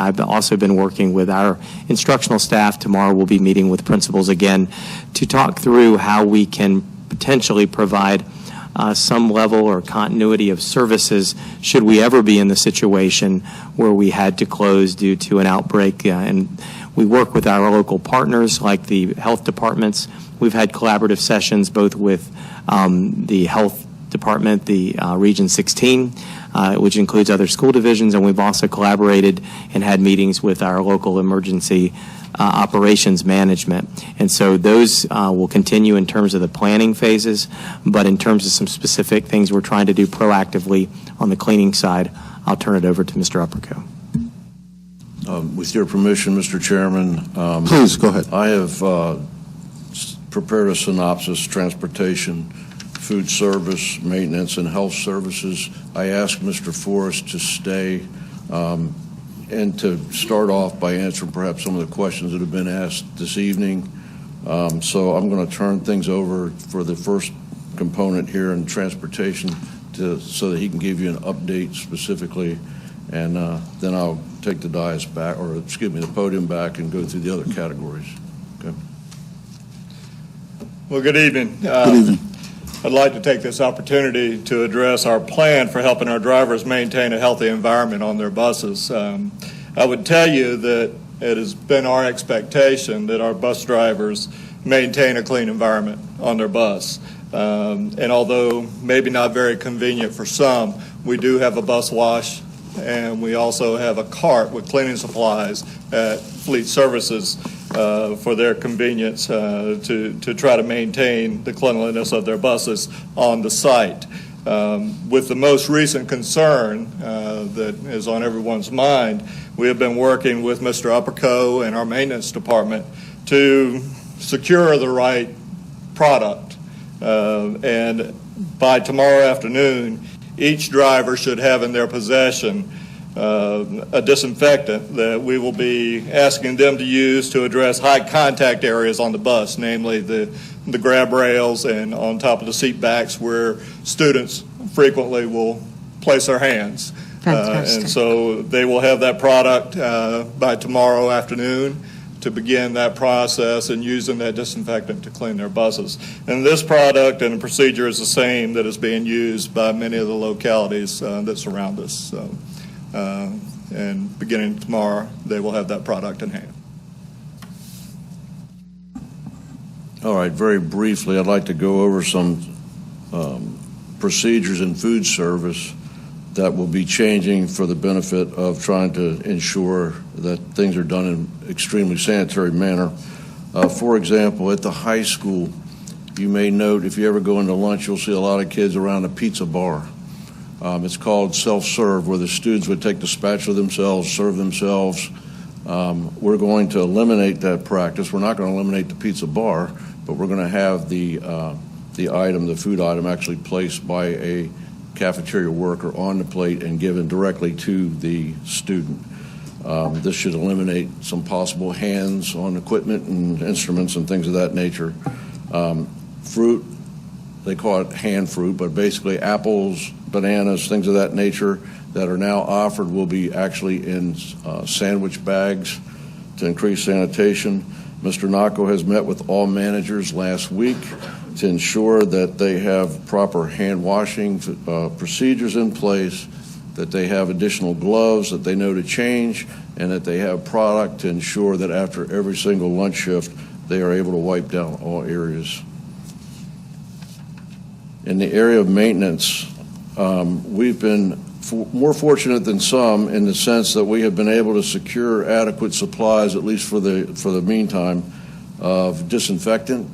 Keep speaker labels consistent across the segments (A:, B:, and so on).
A: I've also been working with our instructional staff. Tomorrow we'll be meeting with principals again to talk through how we can potentially provide some level or continuity of services should we ever be in the situation where we had to close due to an outbreak. And we work with our local partners like the health departments. We've had collaborative sessions both with the health department, the Region 16, which includes other school divisions, and we've also collaborated and had meetings with our local emergency operations management. And so those will continue in terms of the planning phases, but in terms of some specific things we're trying to do proactively on the cleaning side, I'll turn it over to Mr. Upperco.
B: With your permission, Mr. Chairman.
C: Please, go ahead.
B: I have prepared a synopsis: transportation, food service, maintenance, and health services. I asked Mr. Forrest to stay and to start off by answering perhaps some of the questions that have been asked this evening. So I'm going to turn things over for the first component here in transportation so that he can give you an update specifically, and then I'll take the dais back, or excuse me, the podium back, and go through the other categories. Okay.
D: Well, good evening.
C: Good evening.
D: I'd like to take this opportunity to address our plan for helping our drivers maintain a healthy environment on their buses. I would tell you that it has been our expectation that our bus drivers maintain a clean environment on their bus. And although maybe not very convenient for some, we do have a bus wash, and we also have a cart with cleaning supplies at Fleet Services for their convenience to try to maintain the cleanliness of their buses on the site. With the most recent concern that is on everyone's mind, we have been working with Mr. Upperco and our maintenance department to secure the right product. And by tomorrow afternoon, each driver should have in their possession a disinfectant that we will be asking them to use to address high contact areas on the bus, namely the grab rails and on top of the seat backs where students frequently will place their hands. And so they will have that product by tomorrow afternoon to begin that process and using that disinfectant to clean their buses. And this product and the procedure is the same that is being used by many of the localities that surround us. So, and beginning tomorrow, they will have that product in hand.
B: All right, very briefly, I'd like to go over some procedures in food service that will be changing for the benefit of trying to ensure that things are done in an extremely sanitary manner. For example, at the high school, you may note if you ever go into lunch, you'll see a lot of kids around a pizza bar. It's called self-serve, where the students would take the spatula themselves, serve themselves. We're going to eliminate that practice. We're not going to eliminate the pizza bar, but we're going to have the food item actually placed by a cafeteria worker on the plate and given directly to the student. This should eliminate some possible hands on equipment and instruments and things of that nature. Fruit, they call it hand fruit, but basically apples, bananas, things of that nature that are now offered will be actually in sandwich bags to increase sanitation. Mr. Nacco has met with all managers last week to ensure that they have proper hand washing procedures in place, that they have additional gloves that they know to change, and that they have product to ensure that after every single lunch shift, they are able to wipe down all areas. In the area of maintenance, we've been more fortunate than some in the sense that we have been able to secure adequate supplies, at least for the meantime, of disinfectant.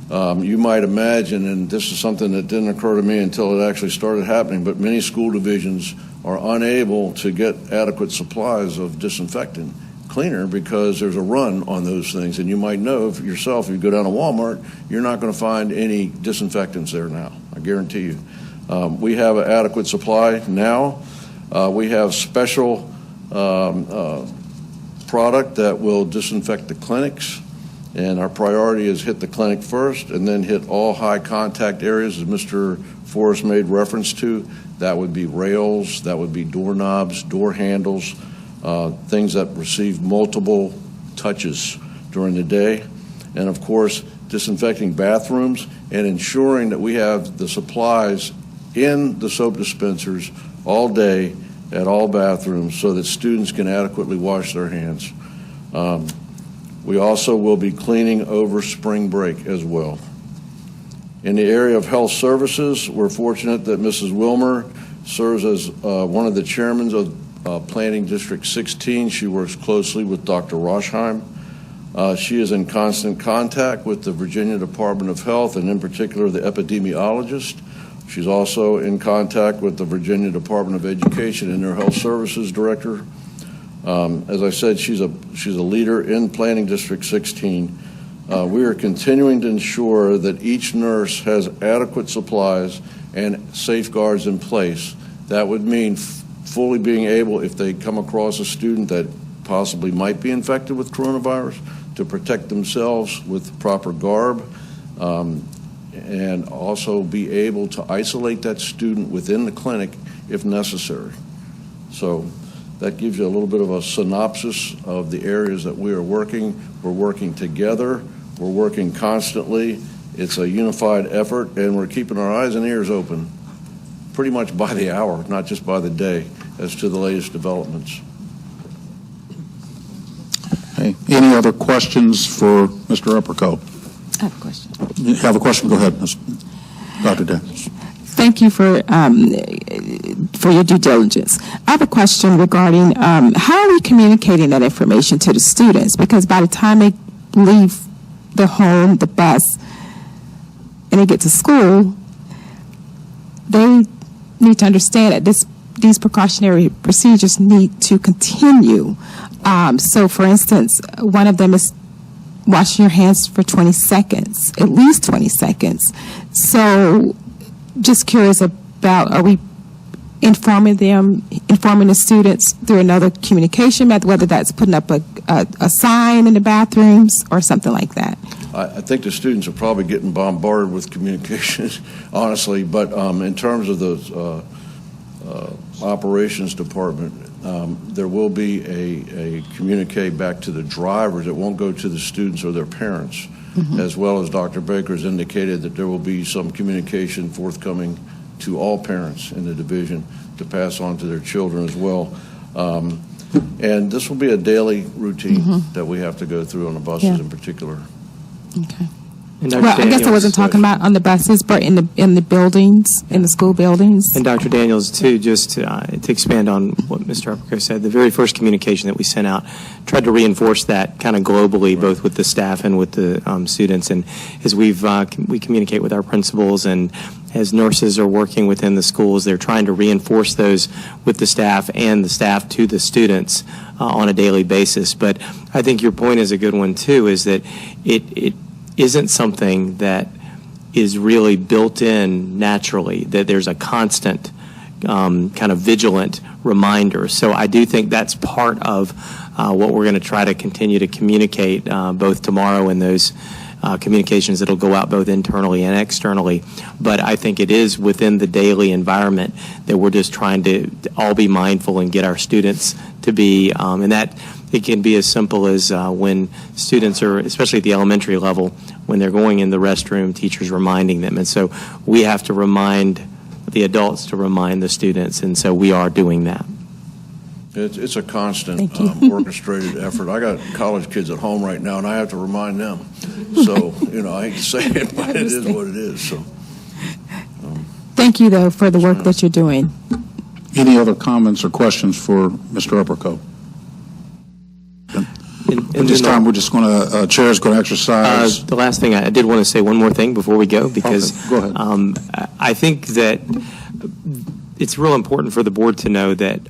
B: You might imagine, and this is something that didn't occur to me until it actually started happening, but many school divisions are unable to get adequate supplies of disinfectant cleaner because there's a run on those things. And you might know yourself, if you go down to Walmart, you're not going to find any disinfectants there now, I guarantee you. We have an adequate supply now. We have special product that will disinfect the clinics. And our priority is hit the clinic first and then hit all high contact areas, as Mr. Forrest made reference to. That would be rails, that would be doorknobs, door handles, things that receive multiple touches during the day, and of course disinfecting bathrooms and ensuring that we have the supplies in the soap dispensers all day at all bathrooms so that students can adequately wash their hands. We also will be cleaning over spring break as well. In the area of health services, we're fortunate that Mrs. Wilmer serves as one of the chairmen of Planning District 16. She works closely with Dr. Roshheim. She is in constant contact with the Virginia Department of Health, and in particular the epidemiologist. She's also in contact with the Virginia Department of Education and their health services director. As I said, she's a leader in Planning District 16. We are continuing to ensure that each nurse has adequate supplies and safeguards in place. That would mean fully being able, if they come across a student that possibly might be infected with coronavirus, to protect themselves with proper garb, and also be able to isolate that student within the clinic if necessary. So that gives you a little bit of a synopsis of the areas that we are working. We're working together. We're working constantly. It's a unified effort, and we're keeping our eyes and ears open pretty much by the hour, not just by the day, as to the latest developments.
C: Okay. Any other questions for Mr. Epperco?
E: I have a question.
C: You have a question? Go ahead, Dr. Daniels.
E: Thank you for your due diligence. I have a question regarding how are we communicating that information to the students? Because by the time they leave the home, the bus, and they get to school, they need to understand that these precautionary procedures need to continue. So, for instance, one of them is washing your hands for 20 seconds, at least 20 seconds. So, just curious about, are we informing the students through another communication method, whether that's putting up a sign in the bathrooms or something like that?
B: I think the students are probably getting bombarded with communications, honestly, but in terms of the operations department, there will be a communique back to the drivers. It won't go to the students or their parents, as well as Dr. Baker has indicated that there will be some communication forthcoming to all parents in the division to pass on to their children as well. And this will be a daily routine that we have to go through on the buses in particular.
E: Okay. Well, I guess I wasn't talking about on the buses, but in the buildings, in the school buildings.
A: And Dr. Daniels, too, just to expand on what Mr. Epperco said, the very first communication that we sent out tried to reinforce that kind of globally, both with the staff and with the students. And as we communicate with our principals, and as nurses are working within the schools, they're trying to reinforce those with the staff and the staff to the students on a daily basis. But I think your point is a good one, too, is that it isn't something that is really built in naturally, that there's a constant kind of vigilant reminder. So I do think that's part of what we're going to try to continue to communicate both tomorrow and those communications that'll go out both internally and externally. But I think it is within the daily environment that we're just trying to all be mindful and get our students to be, and that it can be as simple as when students are, especially at the elementary level, when they're going in the restroom, teachers reminding them. And so we have to remind the adults to remind the students, and so we are doing that.
B: It's a constant orchestrated effort. I got college kids at home right now, and I have to remind them. So, I hate to say it, but it is what it is. So,
E: thank you, though, for the work that you're doing.
C: Any other comments or questions for Mr. Epperco? At this time, we're just going to, Chair is going to exercise.
A: The last thing, I did want to say one more thing before we go, because
C: go ahead.
A: I think that it's real important for the board to know that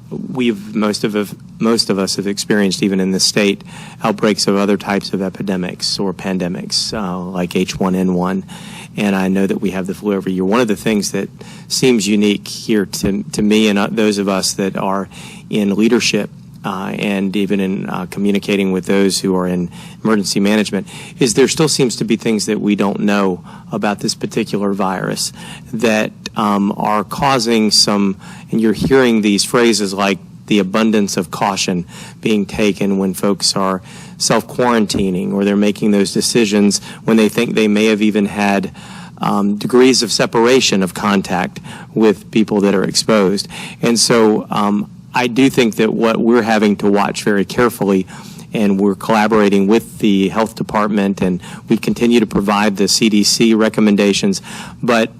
A: most of us have experienced, even in this state, outbreaks of other types of epidemics or pandemics, like H1N1. And I know that we have the flu every year. One of the things that seems unique here to me and those of us that are in leadership and even in communicating with those who are in emergency management, is there still seems to be things that we don't know about this particular virus that are causing some, and you're hearing these phrases like the abundance of caution being taken when folks are self-quarantining or they're making those decisions when they think they may have even had degrees of separation of contact with people that are exposed. And so I do think that what we're having to watch very carefully, and we're collaborating with the health department, and we continue to provide the CDC recommendations, but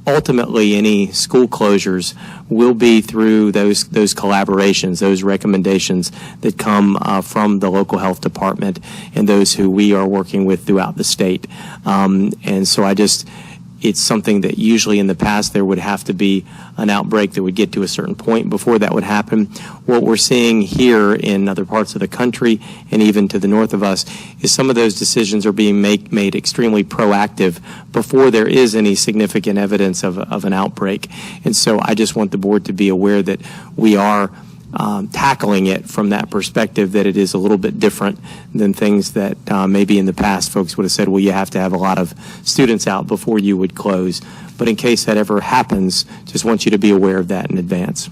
A: ultimately any school closures will be through those collaborations, those recommendations that come from the local health department and those who we are working with throughout the state. And so it's something that usually in the past there would have to be an outbreak that would get to a certain point before that would happen. What we're seeing here in other parts of the country and even to the north of us is some of those decisions are being made extremely proactive before there is any significant evidence of an outbreak. And so I just want the board to be aware that we are tackling it from that perspective, that it is a little bit different than things that maybe in the past folks would have said, well, you have to have a lot of students out before you would close. But in case that ever happens, just want you to be aware of that in advance.